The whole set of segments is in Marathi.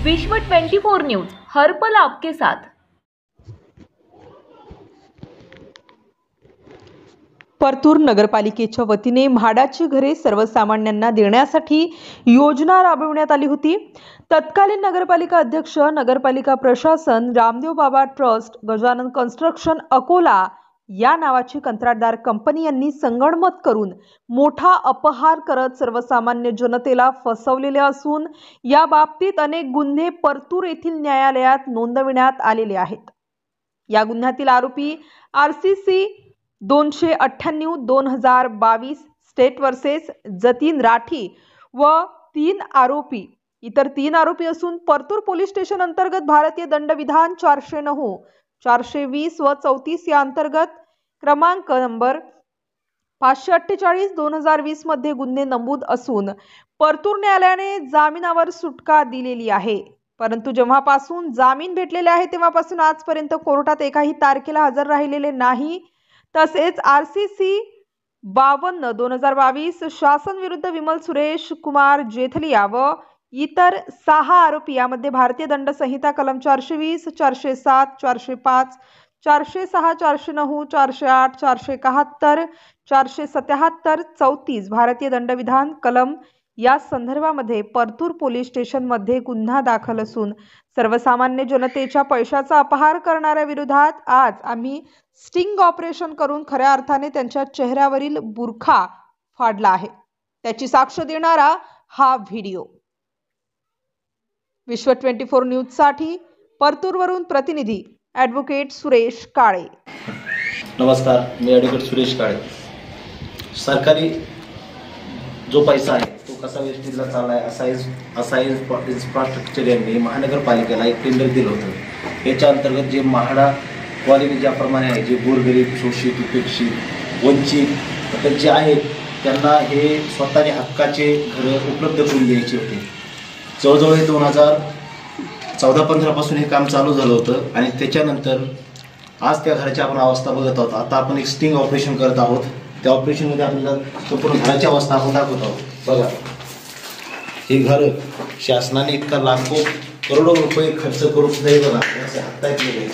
विश्व 24 न्यूज हर पल आपके साथ। परतूर नगरपालिकेच्या वतीने म्हाडाची घरे सर्वसामान्यांना देण्यासाठी योजना राबविण्यात आली होती। तत्कालीन नगरपालिका अध्यक्ष, नगरपालिका प्रशासन, रामदेव बाबा ट्रस्ट, गजानन कन्स्ट्रक्शन अकोला या नावाची कंत्राटदार कंपनी यांनी संगनमत करून मोठा अपहार करत सर्वसामान्य जनतेला फसवलेले असून या बाबतीत अनेक गुन्हे परतूर येथील न्यायालयात नोंदविण्यात आलेले आहेत। या गुन्ह्यातील आरोपी RCC 298/2022 state versus Jatin Rathi व इतर तीन आरोपी असून परतूर पोलीस स्टेशन अंतर्गत भारतीय दंडविधान 409, 420 व 34 या अंतर्गत क्रमांक नंबर 548/2020 मध्ये गुन्हे नमूद असून परतूर न्यायालयाने जामिनावर सुटका दिलेली आहे। परंतु जेव्हापासून जामीन भेटलेले आहे तेव्हापासून आजपर्यंत कोर्टात एकाही तारखेला हजर राहिलेले नाही। तसेच RCC 52/2022 शासन विरुद्ध विमल सुरेश कुमार जेथलिया व इतर 6 आरोपी यामध्ये भारतीय दंड संहिता कलम 420, 407, 405, 406, 409, 408, 471, 477, 34 भारतीय दंडविधान कलम या संदर्भामध्ये परतूर पोलीस स्टेशन मध्ये गुन्हा दाखल असून सर्वसामान्य जनतेच्या पैशाचा अपहार करणाऱ्या विरोधात आज आम्ही स्टिंग ऑपरेशन करून खऱ्या अर्थाने त्यांच्या चेहऱ्यावरील बुरखा फाडला आहे। त्याची साक्ष देणारा हा व्हिडिओ। विश्व 24 न्यूज साठी परतूरवरून प्रतिनिधी ॲडव्होकेट सुरेश काळे। नमस्कार, मी ॲडव्होकेट सुरेश काळे। सरकारी जो पैसा आहे तो कसा वेस्टेजला चाललाय असा इन्फ्रास्ट्रक्चर यांनी महानगरपालिकेला एक टेंडर दिलं होतं। याच्या अंतर्गत जे म्हाडा कॉलनी ज्याप्रमाणे आहे, जे गोरगरीब, शोषित, उपेक्षित, वंचित त्यांचे आहेत त्यांना हे स्वतःच्या हक्काचे घरं उपलब्ध करून द्यायचे होते। जवळजवळ 2014-15 पासून हे काम चालू झालं होतं आणि त्याच्यानंतर आज त्या घराची आपण अवस्था बघत आहोत। आता आपण एक स्टिंग ऑपरेशन करत आहोत। त्या ऑपरेशनमध्ये आपल्याला संपूर्ण घराची अवस्था आपण दाखवत आहोत। बघा, हे घर शासनाने इतका लाखो करोडो रुपये खर्च करून सुद्धा हे बघा असे हाताळत नाही।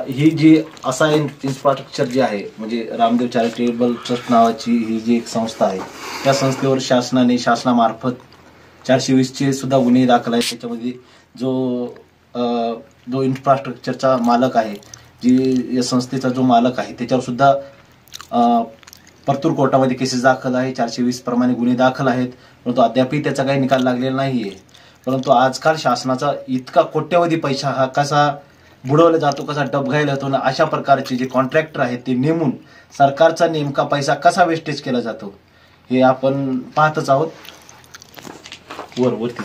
ही जी असा इन्फ्रास्ट्रक्चर जे आहे म्हणजे रामदेव चॅरिटेबल ट्रस्ट नावाची ही जी एक संस्था आहे, त्या संस्थेवर शासनामार्फत 420चे सुद्धा गुन्हे दाखल आहेत। त्याच्यामध्ये जो इन्फ्रास्ट्रक्चरचा मालक आहे, जी या संस्थेचा जो मालक आहे त्याच्यावर सुद्धा परतूर कोर्टामध्ये केसेस दाखल आहे। 420 प्रमाणे गुन्हे दाखल आहेत, परंतु अद्यापही त्याचा काही निकाल लागलेला नाहीये। परंतु आजकाल शासनाचा इतका कोट्यवधी पैसा हा कसा बुडवला जातो, कसा डबघाईला जातो, अशा प्रकारचे जे कॉन्ट्रॅक्टर आहेत ते नेमून सरकारचा नेमका पैसा कसा वेस्टेज केला जातो हे आपण पाहतच आहोत। वरती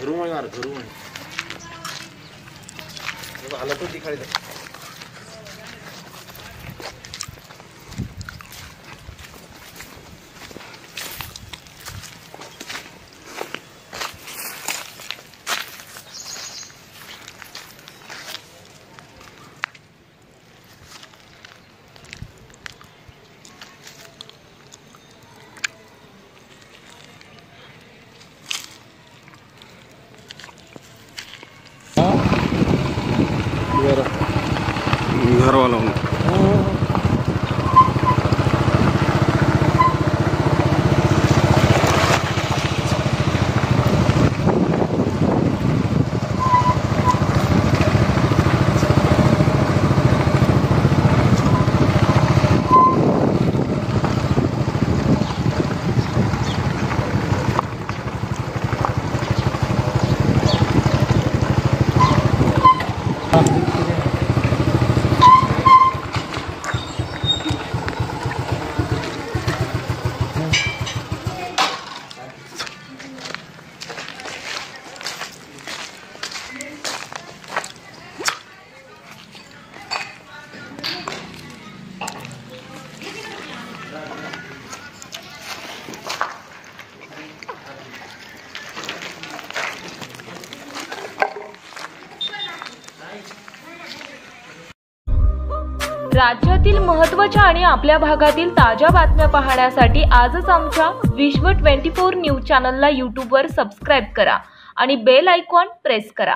घरों यार घरों हालत तो दिखाई दे। घर वालों ने राज्यातील महत्त्वाच्या आणि आपल्या भागातील ताज्या बातम्या पाहण्यासाठी आजच आमच्या विश्व 24 न्यूज चॅनलला यूट्यूबवर सबस्क्राईब करा आणि बेल आयकॉन प्रेस करा।